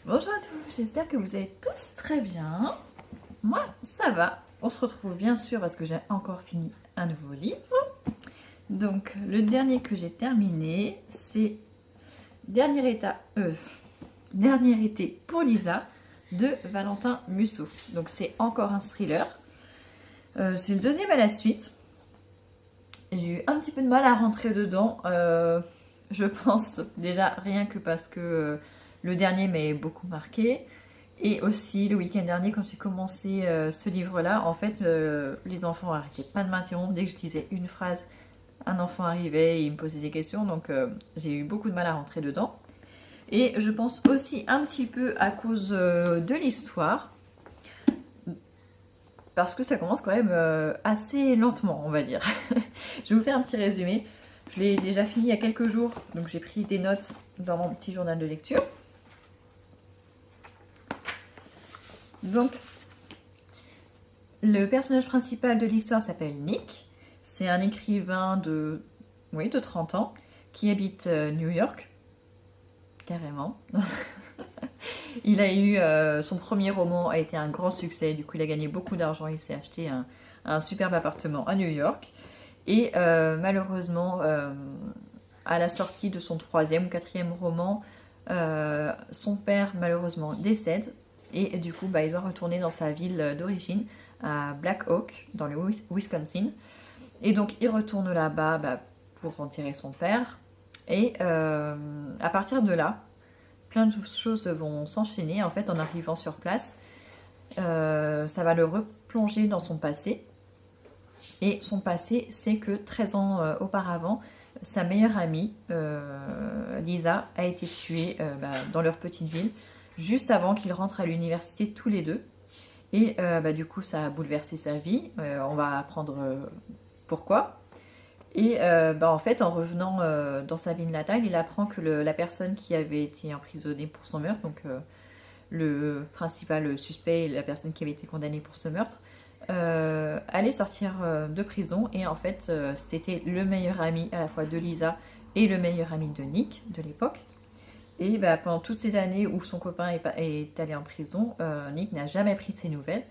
Bonjour à tous, j'espère que vous allez tous très bien. Moi, ça va. On se retrouve bien sûr parce que j'ai encore fini un nouveau livre. Donc, le dernier que j'ai terminé, c'est Dernier été pour Lisa de Valentin Musso. Donc, c'est encore un thriller. C'est le deuxième à la suite. J'ai eu un petit peu de mal à rentrer dedans. Je pense déjà rien que parce que le dernier m'avait beaucoup marqué. Et aussi le week-end dernier, quand j'ai commencé ce livre-là, en fait, les enfants n'arrêtaient pas de m'interrompre. Dès que je disais une phrase, un enfant arrivait et il me posait des questions. Donc j'ai eu beaucoup de mal à rentrer dedans. Et je pense aussi un petit peu à cause de l'histoire. Parce que ça commence quand même assez lentement, on va dire. Je vais vous faire un petit résumé. Je l'ai déjà fini il y a quelques jours, donc j'ai pris des notes dans mon petit journal de lecture. Donc, le personnage principal de l'histoire s'appelle Nick. C'est un écrivain de 30 ans qui habite New York. Carrément. Il a eu son premier roman a été un grand succès, du coup il a gagné beaucoup d'argent, il s'est acheté un superbe appartement à New York. Et malheureusement, à la sortie de son troisième ou quatrième roman, son père malheureusement décède et du coup il doit retourner dans sa ville d'origine, à Black Hawk, dans le Wisconsin. Et donc il retourne là-bas pour enterrer son père. Et à partir de là, plein de choses vont s'enchaîner en fait en arrivant sur place. Ça va le replonger dans son passé. Et son passé, c'est que 13 ans auparavant, sa meilleure amie, Lisa, a été tuée dans leur petite ville, juste avant qu'ils rentrent à l'université tous les deux. Et du coup, ça a bouleversé sa vie. On va apprendre pourquoi. Et en fait, en revenant dans sa ville natale, il apprend que la personne qui avait été emprisonnée pour son meurtre, donc le principal suspect, la personne qui avait été condamnée pour ce meurtre, allait sortir de prison. Et en fait, c'était le meilleur ami à la fois de Lisa et le meilleur ami de Nick de l'époque. Et pendant toutes ces années où son copain est allé en prison, Nick n'a jamais pris de ses nouvelles.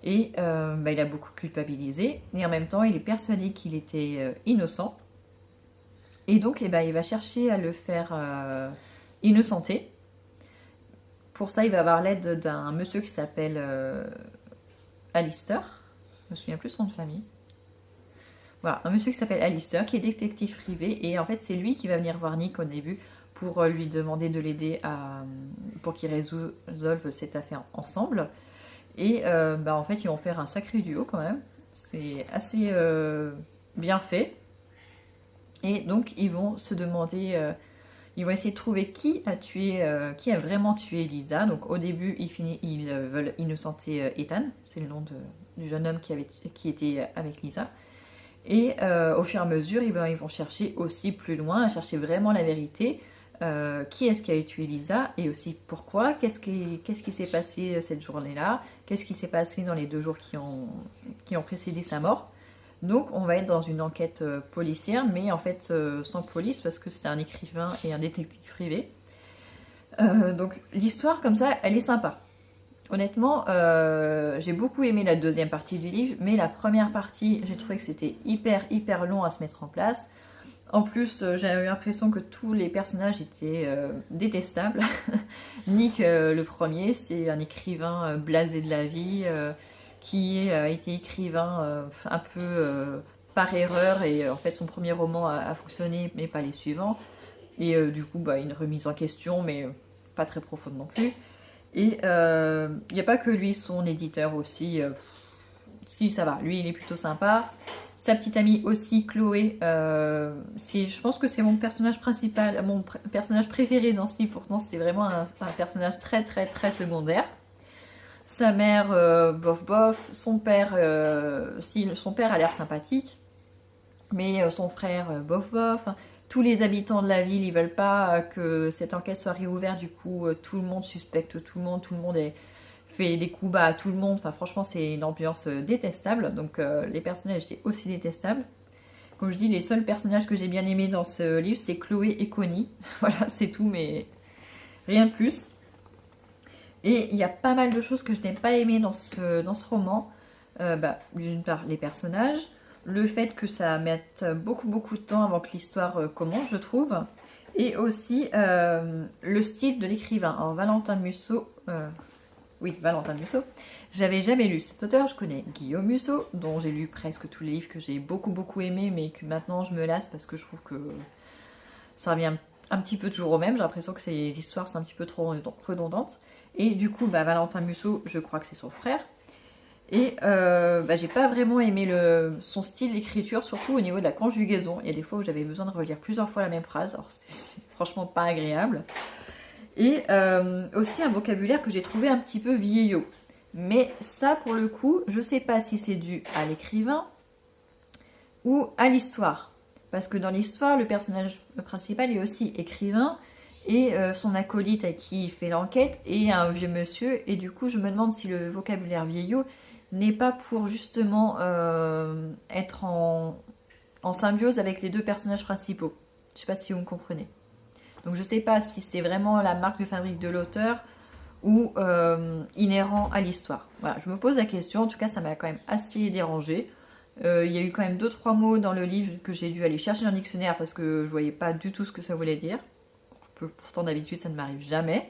Et il a beaucoup culpabilisé. Et en même temps, il est persuadé qu'il était innocent. Et donc, il va chercher à le faire innocenter. Pour ça, il va avoir l'aide d'un monsieur qui s'appelle Alistair. Je me souviens plus son nom de famille. Voilà, un monsieur qui s'appelle Alistair, qui est détective privé. Et en fait, c'est lui qui va venir voir Nick au début pour lui demander de l'aider pour qu'ils résolvent cette affaire ensemble. Et en fait, ils vont faire un sacré duo quand même. C'est assez bien fait. Et donc, ils vont se demander, ils vont essayer de trouver qui a vraiment tué Lisa. Donc, au début, ils veulent innocenter Ethan. C'est le nom du jeune homme qui était avec Lisa. Et au fur et à mesure, ils vont chercher aussi plus loin, à chercher vraiment la vérité. Qui est-ce qui a tué Lisa et aussi pourquoi, qu'est-ce qui s'est passé cette journée-là, qu'est-ce qui s'est passé dans les 2 jours qui ont précédé sa mort. Donc on va être dans une enquête policière, mais en fait sans police parce que c'est un écrivain et un détective privé. Donc l'histoire comme ça, elle est sympa. Honnêtement, j'ai beaucoup aimé la deuxième partie du livre, mais la première partie, j'ai trouvé que c'était hyper long à se mettre en place. En plus, j'ai eu l'impression que tous les personnages étaient détestables. Nick, le premier, c'est un écrivain blasé de la vie, qui a été écrivain un peu par erreur. Et en fait, son premier roman a fonctionné, mais pas les suivants. Et du coup, une remise en question, mais pas très profonde non plus. Et il n'y a pas que lui, son éditeur aussi. Si, ça va, lui, il est plutôt sympa. Sa petite amie aussi, Chloé, je pense que c'est mon personnage principal, mon personnage préféré dans ce livre. Pourtant, c'est vraiment un personnage très secondaire. Sa mère, bof. Son père, son père a l'air sympathique. Mais son frère, bof. Tous les habitants de la ville, ils veulent pas que cette enquête soit réouverte. Du coup, tout le monde suspecte tout le monde fait des coups bas à tout le monde. Enfin, franchement, c'est une ambiance détestable. Donc, les personnages étaient aussi détestables. Comme je dis, les seuls personnages que j'ai bien aimés dans ce livre, c'est Chloé et Connie. Voilà, c'est tout, mais rien de plus. Et il y a pas mal de choses que je n'ai pas aimé dans ce roman. D'une part, les personnages, le fait que ça mette beaucoup de temps avant que l'histoire commence, je trouve. Et aussi le style de l'écrivain. Alors Valentin Musso, Valentin Musso, j'avais jamais lu cet auteur. Je connais Guillaume Musso, dont j'ai lu presque tous les livres que j'ai beaucoup aimé, mais que maintenant je me lasse parce que je trouve que ça revient un petit peu toujours au même. J'ai l'impression que ces histoires sont un petit peu trop redondantes. Et du coup, Valentin Musso, je crois que c'est son frère. Et j'ai pas vraiment aimé son style d'écriture, surtout au niveau de la conjugaison. Il y a des fois où j'avais besoin de relire plusieurs fois la même phrase, alors c'est franchement pas agréable. Et aussi un vocabulaire que j'ai trouvé un petit peu vieillot. Mais ça, pour le coup, je sais pas si c'est dû à l'écrivain ou à l'histoire. Parce que dans l'histoire, le personnage principal est aussi écrivain, et son acolyte à qui il fait l'enquête est un vieux monsieur. Et du coup, je me demande si le vocabulaire vieillot n'est pas pour justement être en symbiose avec les deux personnages principaux. Je sais pas si vous me comprenez. Donc je sais pas si c'est vraiment la marque de fabrique de l'auteur ou inhérent à l'histoire. Voilà, je me pose la question. En tout cas, ça m'a quand même assez dérangé. Il y a eu quand même 2-3 mots dans le livre que j'ai dû aller chercher dans le dictionnaire parce que je voyais pas du tout ce que ça voulait dire. Pourtant d'habitude ça ne m'arrive jamais.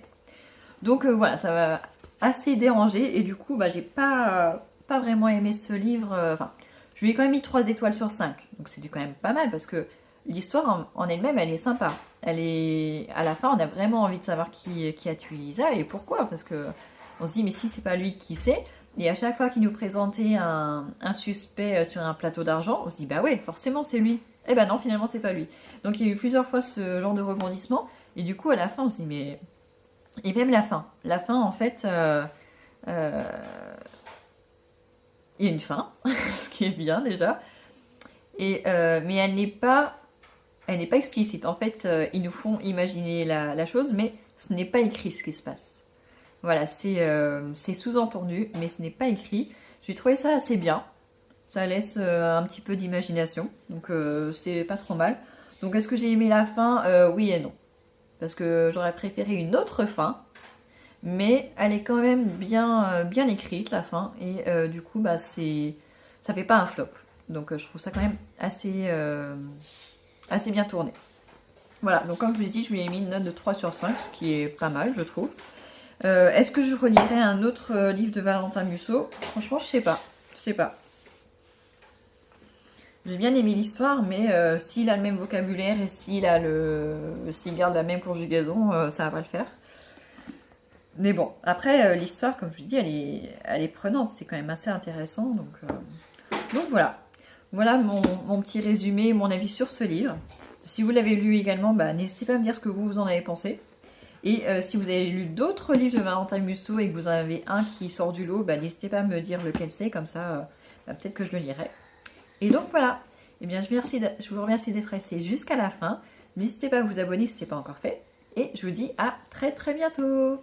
Donc voilà, ça m'a assez dérangé et du coup j'ai pas vraiment aimé ce livre. Enfin, je lui ai quand même mis 3 étoiles sur 5. Donc c'était quand même pas mal parce que l'histoire en elle-même, elle est sympa. À la fin, on a vraiment envie de savoir qui a tué Lisa et pourquoi. Parce que on se dit, mais si c'est pas lui, qui c'est? Et à chaque fois qu'il nous présentait un suspect sur un plateau d'argent, on se dit, bah ouais, forcément c'est lui. Eh ben non, finalement c'est pas lui. Donc il y a eu plusieurs fois ce genre de rebondissement. Et du coup, à la fin, on se dit, mais... Et même la fin. La fin, en fait, il y a une fin, ce qui est bien déjà. Et, mais elle n'est pas explicite. En fait, ils nous font imaginer la chose, mais ce n'est pas écrit ce qui se passe. Voilà, c'est sous-entendu, mais ce n'est pas écrit. J'ai trouvé ça assez bien. Ça laisse un petit peu d'imagination, donc c'est pas trop mal. Donc est-ce que j'ai aimé la fin? Oui et non. Parce que j'aurais préféré une autre fin, mais elle est quand même bien écrite, la fin, et du coup, ça fait pas un flop. Donc je trouve ça quand même assez bien tourné. Voilà, donc comme je vous ai dit, je lui ai mis une note de 3 sur 5, ce qui est pas mal, je trouve. Est-ce que je relirai un autre livre de Valentin Musso? Franchement, je sais pas. J'ai bien aimé l'histoire, mais s'il a le même vocabulaire et s'il garde la même conjugaison, ça va pas le faire. Mais bon, après, l'histoire, comme je vous dis, elle est prenante. C'est quand même assez intéressant. Donc voilà. Voilà mon petit résumé, mon avis sur ce livre. Si vous l'avez lu également, n'hésitez pas à me dire ce que vous en avez pensé. Et si vous avez lu d'autres livres de Valentin Musso et que vous en avez un qui sort du lot, n'hésitez pas à me dire lequel c'est. Comme ça, peut-être que je le lirai. Et donc voilà, eh bien, je vous remercie d'être resté jusqu'à la fin. N'hésitez pas à vous abonner si ce n'est pas encore fait. Et je vous dis à très bientôt.